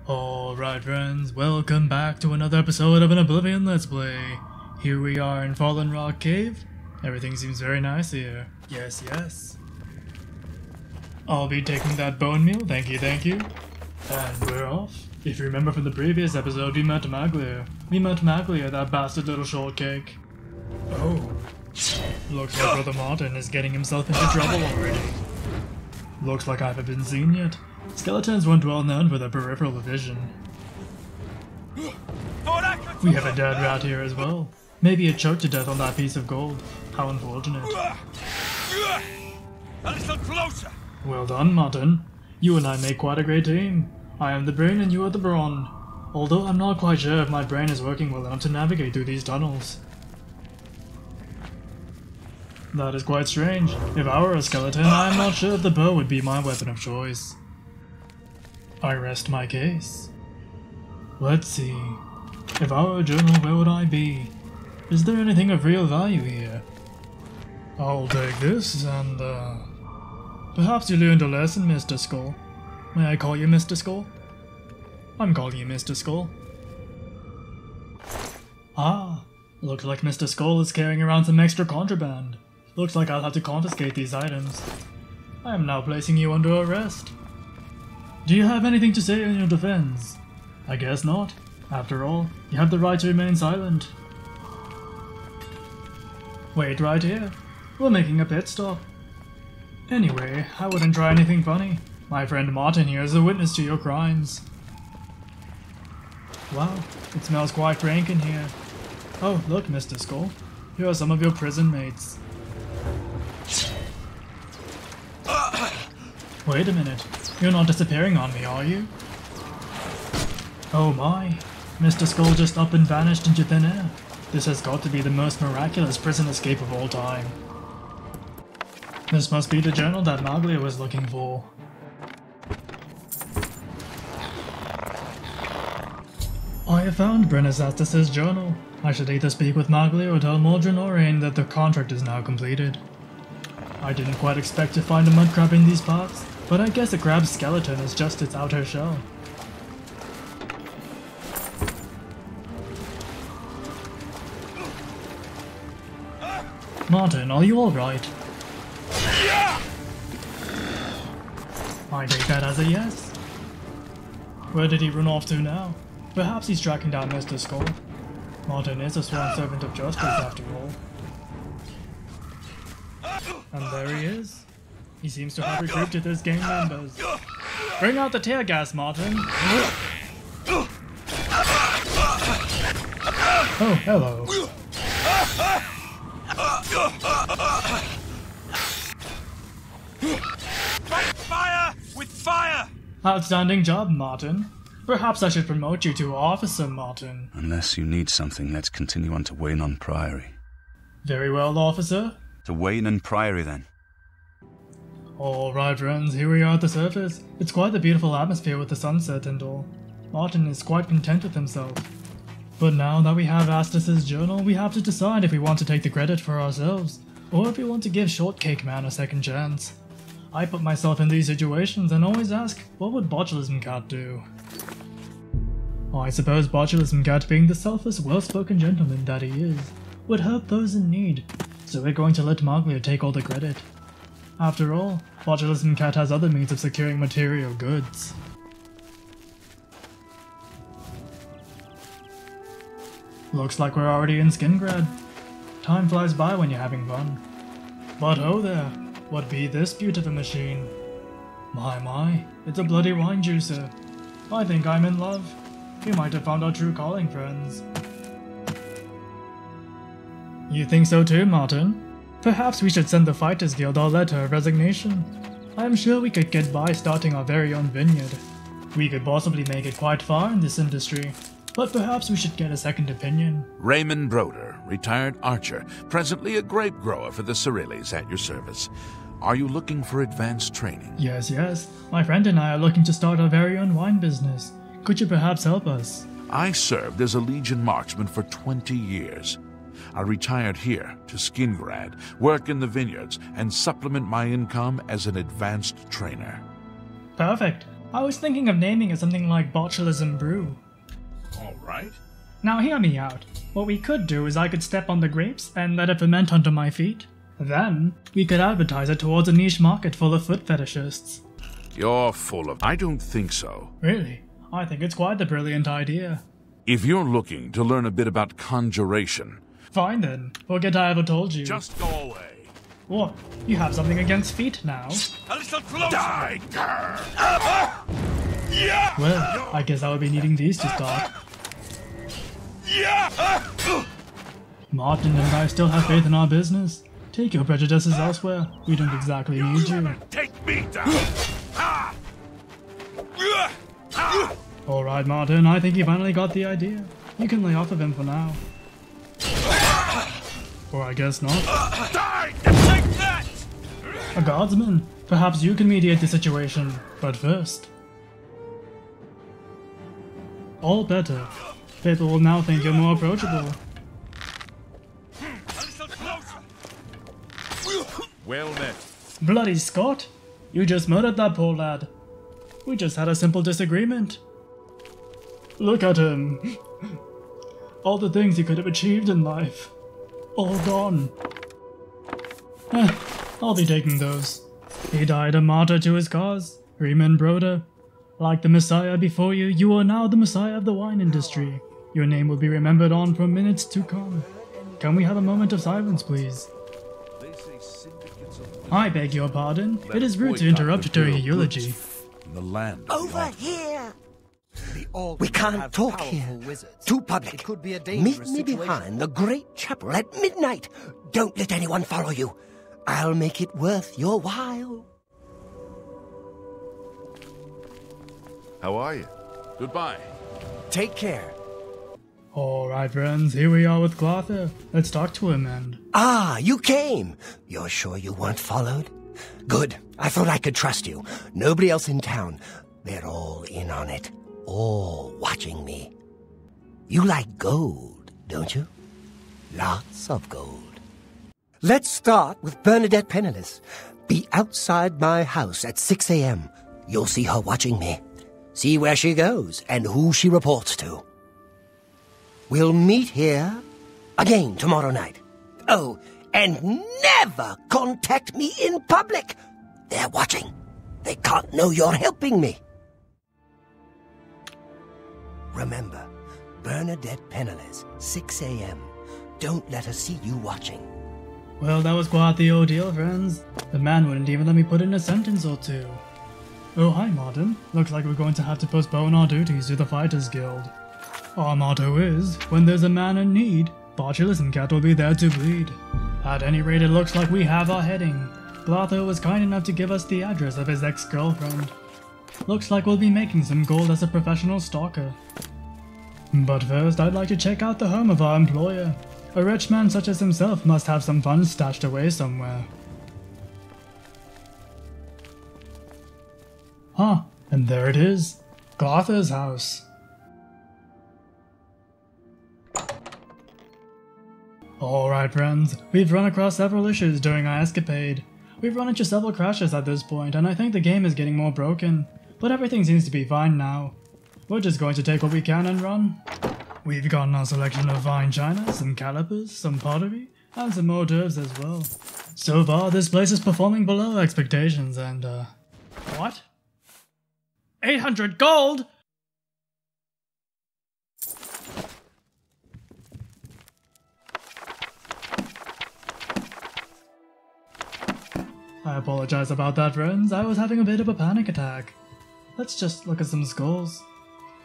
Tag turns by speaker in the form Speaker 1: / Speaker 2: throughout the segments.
Speaker 1: Alright friends, welcome back to another episode of an Oblivion Let's Play. Here we are in Fallen Rock Cave. Everything seems very nice here. Yes. I'll be taking that bone meal, thank you. And we're off. If you remember from the previous episode, we met Maglia. That bastard little shortcake. Oh. Looks like Brother Martin is getting himself into trouble already. Looks like I haven't been seen yet. Skeletons weren't well known for their peripheral vision. We have a dead rat here as well. Maybe it choked to death on that piece of gold. How unfortunate.
Speaker 2: A little closer.
Speaker 1: Well done, Martin. You and I make quite a great team. I am the brain and you are the brawn. Although I'm not quite sure if my brain is working well enough to navigate through these tunnels. That is quite strange. If I were a skeleton, I am not sure if the bow would be my weapon of choice. I rest my case. Let's see. If I were a journal, where would I be? Is there anything of real value here? I'll take this and, perhaps you learned a lesson, Mr. Skull. May I call you Mr. Skull? I'm calling you Mr. Skull. Ah, looks like Mr. Skull is carrying around some extra contraband. Looks like I'll have to confiscate these items. I am now placing you under arrest. Do you have anything to say in your defense? I guess not. After all, you have the right to remain silent. Wait right here. We're making a pit stop. Anyway, I wouldn't try anything funny. My friend Martin here is a witness to your crimes. Wow, it smells quite rank in here. Oh, look, Mr. Skull. Here are some of your prison mates. Wait a minute. You're not disappearing on me, are you? Oh my. Mr. Skull just up and vanished into thin air. This has got to be the most miraculous prison escape of all time. This must be the journal that Maglia was looking for. I have found Brennus Astus's journal. I should either speak with Maglia or tell Mordrin or Rain that the contract is now completed. I didn't quite expect to find a mud crab in these parts, but I guess a crab's skeleton is just its outer shell. Martin, are you alright? I take that as a yes. Where did he run off to now? Perhaps he's tracking down Mr. Skull. Martin is a sworn servant of justice after all. And there he is. He seems to have recruited his gang members. Bring out the tear gas, Martin! Oh, hello.
Speaker 2: Fight fire with fire!
Speaker 1: Outstanding job, Martin. Perhaps I should promote you to Officer Martin.
Speaker 3: Unless you need something, let's continue on to Waynon Priory.
Speaker 1: Very well, officer.
Speaker 3: To Waynon Priory, then.
Speaker 1: Alright friends, here we are at the surface. It's quite the beautiful atmosphere with the sunset and all. Martin is quite content with himself. But now that we have Astus's journal, we have to decide if we want to take the credit for ourselves, or if we want to give Shortcake Man a second chance. I put myself in these situations and always ask, what would Botulism Cat do? I suppose Botulism Cat, being the selfless, well-spoken gentleman that he is, would help those in need, so we're going to let Maglia take all the credit. After all, Botulism Cat has other means of securing material goods. Looks like we're already in Skingrad. Time flies by when you're having fun. But oh there, what be this beautiful machine? My, it's a bloody wine juicer. I think I'm in love. We might have found our true calling, friends. You think so too, Martin? Perhaps we should send the Fighters Guild our letter of resignation. I am sure we could get by starting our very own vineyard. We could possibly make it quite far in this industry, but perhaps we should get a second opinion.
Speaker 2: Raymond Broder, retired archer, presently a grape grower for the Cerilis, at your service. Are you looking for advanced training?
Speaker 1: Yes. My friend and I are looking to start our very own wine business. Could you perhaps help us?
Speaker 2: I served as a Legion marksman for 20 years. I retired here to Skingrad, work in the vineyards, and supplement my income as an advanced trainer.
Speaker 1: Perfect. I was thinking of naming it something like Botulism Brew.
Speaker 2: Alright.
Speaker 1: Now hear me out. What we could do is I could step on the grapes and let it ferment under my feet. Then, we could advertise it towards a niche market full of foot fetishists.
Speaker 2: You're full of... I don't think so.
Speaker 1: Really? I think it's quite the brilliant idea.
Speaker 2: If you're looking to learn a bit about conjuration...
Speaker 1: Fine then. Forget I ever told you.
Speaker 2: Just go away.
Speaker 1: What? You have something against feet now?
Speaker 2: A little closer! Die, girl!
Speaker 1: Well, I guess I would be needing these to start. Martin and I still have faith in our business. Take your prejudices elsewhere. We don't exactly need you.
Speaker 2: Take me down!
Speaker 1: Alright, Martin, I think you finally got the idea. You can lay off of him for now. Or I guess not.
Speaker 2: Die! Take that!
Speaker 1: A guardsman. Perhaps you can mediate the situation, but first. All better. People will now think you're more approachable.
Speaker 2: Well met.
Speaker 1: Bloody Scott! You just murdered that poor lad. We just had a simple disagreement. Look at him. All the things he could have achieved in life. All gone. I'll be taking those. He died a martyr to his cause. Riemann Broder. Like the Messiah before you, you are now the Messiah of the wine industry. Your name will be remembered on for minutes to come. Can we have a moment of silence, please? I beg your pardon. It is rude to interrupt during a eulogy.
Speaker 2: The land.
Speaker 4: Over here! We can't talk here. Too public. Meet me behind the great chapel at midnight. Don't let anyone follow you. I'll make it worth your while.
Speaker 2: How are you? Goodbye.
Speaker 4: Take care.
Speaker 1: Alright friends, here we are with Glarther. Let's talk to him and...
Speaker 4: Ah, you came. You're sure you weren't followed? Good. I thought I could trust you. Nobody else in town. They're all in on it. All watching me. You like gold, don't you? Lots of gold. Let's start with Bernadette Penniless. Be outside my house at 6 a.m. You'll see her watching me. See where she goes and who she reports to. We'll meet here again tomorrow night. Oh, and never contact me in public. They're watching. They can't know you're helping me. Remember, Bernadette Penniless, 6 a.m. Don't let her see you watching.
Speaker 1: Well, that was quite the ordeal, friends. The man wouldn't even let me put in a sentence or two. Oh, hi, Martin. Looks like we're going to have to postpone our duties to the Fighters Guild. Our motto is, when there's a man in need, Botulism Cat will be there to bleed. At any rate, it looks like we have our heading. Glarther was kind enough to give us the address of his ex-girlfriend. Looks like we'll be making some gold as a professional stalker. But first, I'd like to check out the home of our employer. A rich man such as himself must have some funds stashed away somewhere. Huh, and there it is. Glarther's house. Alright friends, we've run across several issues during our escapade. We've run into several crashes at this point, and I think the game is getting more broken. But everything seems to be fine now. We're just going to take what we can and run. We've gotten our selection of fine china, some calipers, some pottery, and some hors d'oeuvres as well. So far, this place is performing below expectations and, What? 800 gold?! I apologize about that, friends. I was having a bit of a panic attack. Let's just look at some skulls.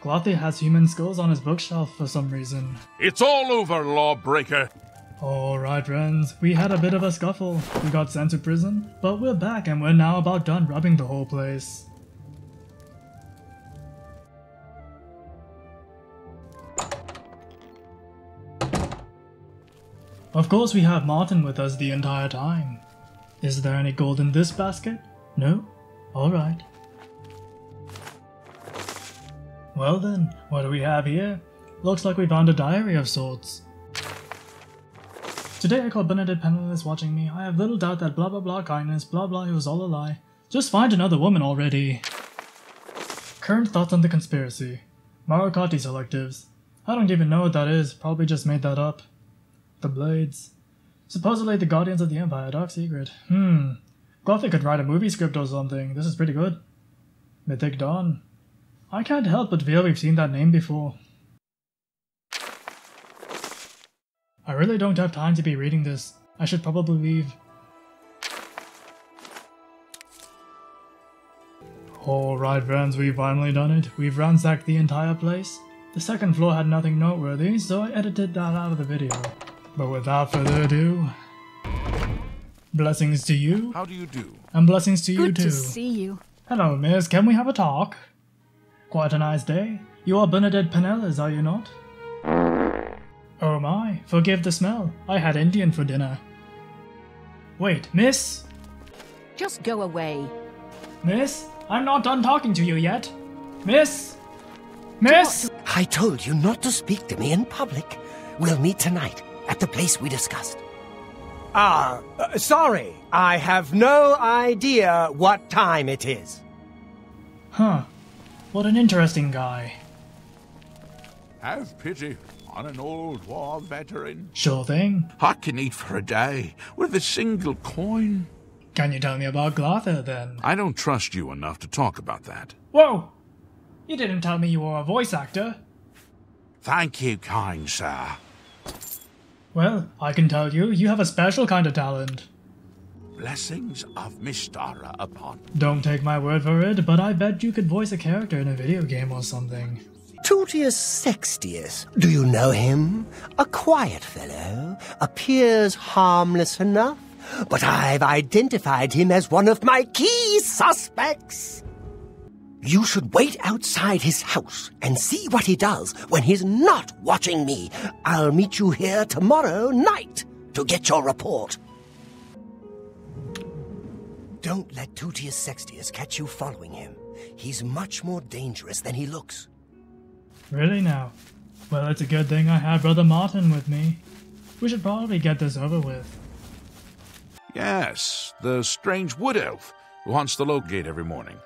Speaker 1: Glarther has human skulls on his bookshelf for some reason.
Speaker 2: It's all over, lawbreaker!
Speaker 1: Alright, friends. We had a bit of a scuffle. We got sent to prison, but we're back and we're now about done robbing the whole place. Of course we have Martin with us the entire time. Is there any gold in this basket? No? Alright. Well then, what do we have here? Looks like we found a diary of sorts. Today I called Bernadette Penniless watching me. I have little doubt that blah blah blah kindness, blah blah, it was all a lie. Just find another woman already. Current thoughts on the conspiracy. Marikati selectives. I don't even know what that is, probably just made that up. The Blades. Supposedly the Guardians of the Empire, dark secret. Gothic could write a movie script or something, this is pretty good. Mythic Dawn. I can't help but feel we've seen that name before. I really don't have time to be reading this. I should probably leave. Alright friends, we've finally done it. We've ransacked the entire place. The second floor had nothing noteworthy, so I edited that out of the video. But without further ado... Blessings to you.
Speaker 2: How do you do?
Speaker 1: And blessings to you too.
Speaker 5: Good to see you.
Speaker 1: Hello miss, can we have a talk? Quite a nice day. You are Bernadette Pinellas, are you not? Oh my, forgive the smell. I had Indian for dinner. Wait, miss?
Speaker 5: Just go away.
Speaker 1: Miss? I'm not done talking to you yet. Miss? Miss?
Speaker 4: I told you not to speak to me in public. We'll meet tonight at the place we discussed. Sorry. I have no idea what time it is.
Speaker 1: Huh. What an interesting guy.
Speaker 2: Have pity on an old war veteran.
Speaker 1: Sure thing.
Speaker 2: I can eat for a day with a single coin.
Speaker 1: Can you tell me about Glather then?
Speaker 2: I don't trust you enough to talk about that.
Speaker 1: Whoa! You didn't tell me you were a voice actor.
Speaker 2: Thank you, kind sir.
Speaker 1: Well, I can tell you, you have a special kind of talent.
Speaker 2: Blessings of Mystara upon.
Speaker 1: Don't take my word for it, but I bet you could voice a character in a video game or something.
Speaker 4: Tutius Sextius. Do you know him? A quiet fellow, appears harmless enough, but I've identified him as one of my key suspects. You should wait outside his house and see what he does when he's not watching me. I'll meet you here tomorrow night to get your report. Don't let Tutius Sextius catch you following him. He's much more dangerous than he looks.
Speaker 1: Really now? Well, it's a good thing I had Brother Martin with me. We should probably get this over with.
Speaker 2: Yes, the strange wood elf who haunts the Logate every morning.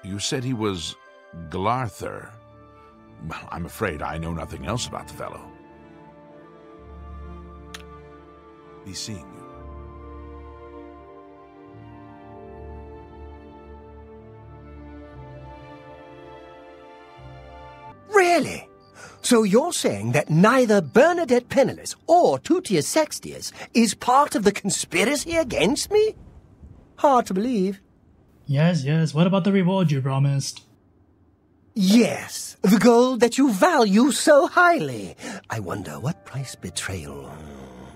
Speaker 2: You said he was Glarther. Well, I'm afraid I know nothing else about the fellow. Be seeing you.
Speaker 4: Really? So you're saying that neither Bernadette Penniless or Tutius Sextius is part of the conspiracy against me? Hard to believe.
Speaker 1: Yes, what about the reward you promised?
Speaker 4: Yes, the gold that you value so highly. I wonder what price betrayal...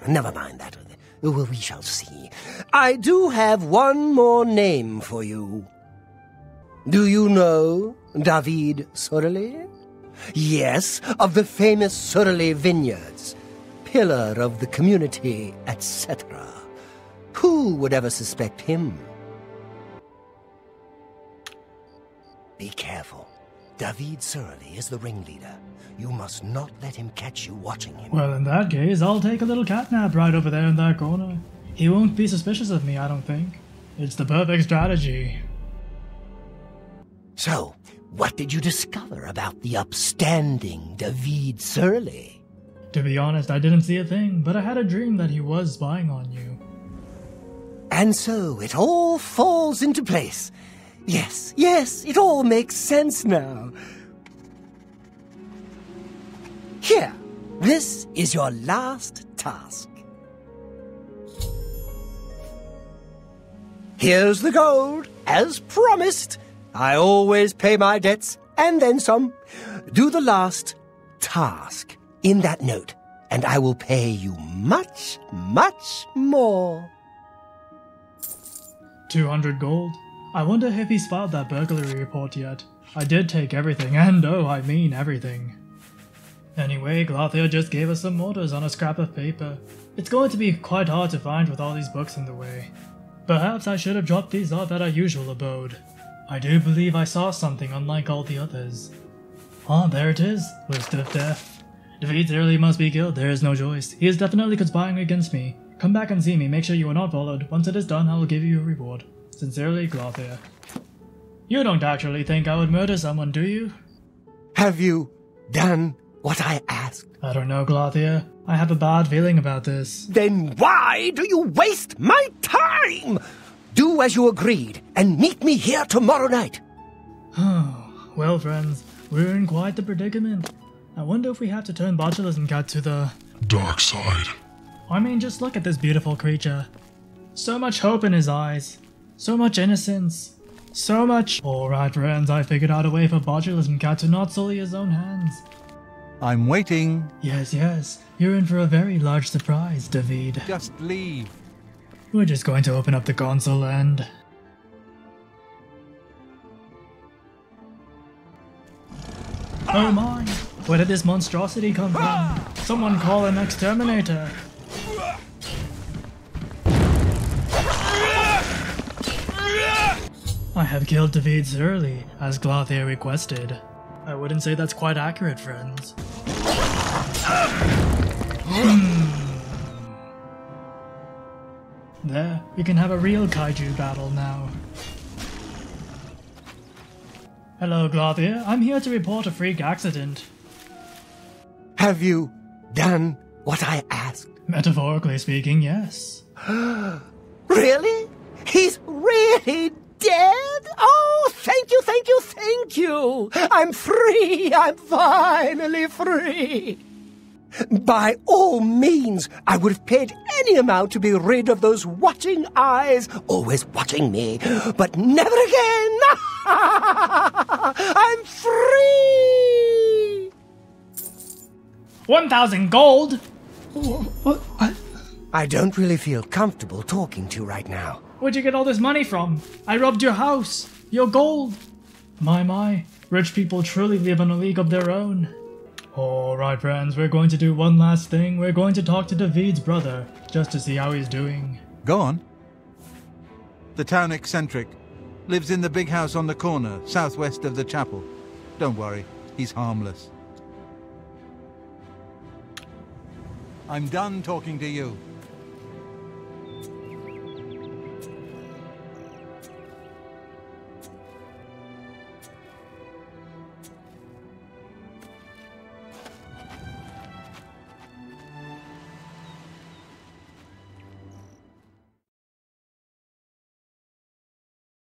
Speaker 4: Never mind that. Well, we shall see. I do have one more name for you. Do you know David Surley? Yes, of the famous Surley Vineyards. Pillar of the community, etc. Who would ever suspect him? Be careful. David Surley is the ringleader. You must not let him catch you watching him.
Speaker 1: Well, in that case, I'll take a little catnap right over there in that corner. He won't be suspicious of me, I don't think. It's the perfect strategy.
Speaker 4: So, what did you discover about the upstanding David Surley?
Speaker 1: To be honest, I didn't see a thing, but I had a dream that he was spying on you.
Speaker 4: And so it all falls into place. Yes, it all makes sense now. Here, this is your last task. Here's the gold, as promised. I always pay my debts, and then some. Do the last task in that note, and I will pay you much, much more.
Speaker 1: 200 gold. I wonder if he's filed that burglary report yet. I did take everything, and oh, I mean everything. Anyway, Glather just gave us some orders on a scrap of paper. It's going to be quite hard to find with all these books in the way. Perhaps I should have dropped these off at our usual abode. I do believe I saw something unlike all the others. Ah, there it is. List of death. David Surley must be killed, there is no choice. He is definitely conspiring against me. Come back and see me, make sure you are not followed. Once it is done, I will give you a reward. Sincerely, Glather. You don't actually think I would murder someone, do you?
Speaker 4: Have you done what I asked?
Speaker 1: I don't know, Glothier. I have a bad feeling about this.
Speaker 4: Then why do you waste my time? Do as you agreed, and meet me here tomorrow night.
Speaker 1: Well, friends, we're in quite the predicament. I wonder if we have to turn Botulism Cat to the
Speaker 6: dark side.
Speaker 1: I mean, just look at this beautiful creature. So much hope in his eyes. So much innocence. So much... Alright, friends, I figured out a way for Botulism Cat to not sully his own hands.
Speaker 7: I'm waiting.
Speaker 1: Yes. You're in for a very large surprise, David.
Speaker 7: Just leave.
Speaker 1: We're just going to open up the console and... Oh my! Where did this monstrosity come from? Someone call an exterminator! I have killed David early, as Glothier requested. I wouldn't say that's quite accurate, friends. There, we can have a real kaiju battle now. Hello, Glothier. I'm here to report a freak accident.
Speaker 4: Have you done what I asked?
Speaker 1: Metaphorically speaking, yes.
Speaker 4: Really? He's really dead? Oh, thank you. I'm free. I'm finally free. By all means, I would have paid any amount to be rid of those watching eyes, always watching me, but never again. I'm free.
Speaker 1: 1,000 gold? What?
Speaker 4: I don't really feel comfortable talking to you right now.
Speaker 1: Where'd you get all this money from? I robbed your house. Your gold. My. Rich people truly live in a league of their own. Alright, friends, we're going to do one last thing. We're going to talk to David's brother, just to see how he's doing.
Speaker 7: Go on. The town eccentric. Lives in the big house on the corner, southwest of the chapel. Don't worry, he's harmless. I'm done talking to you.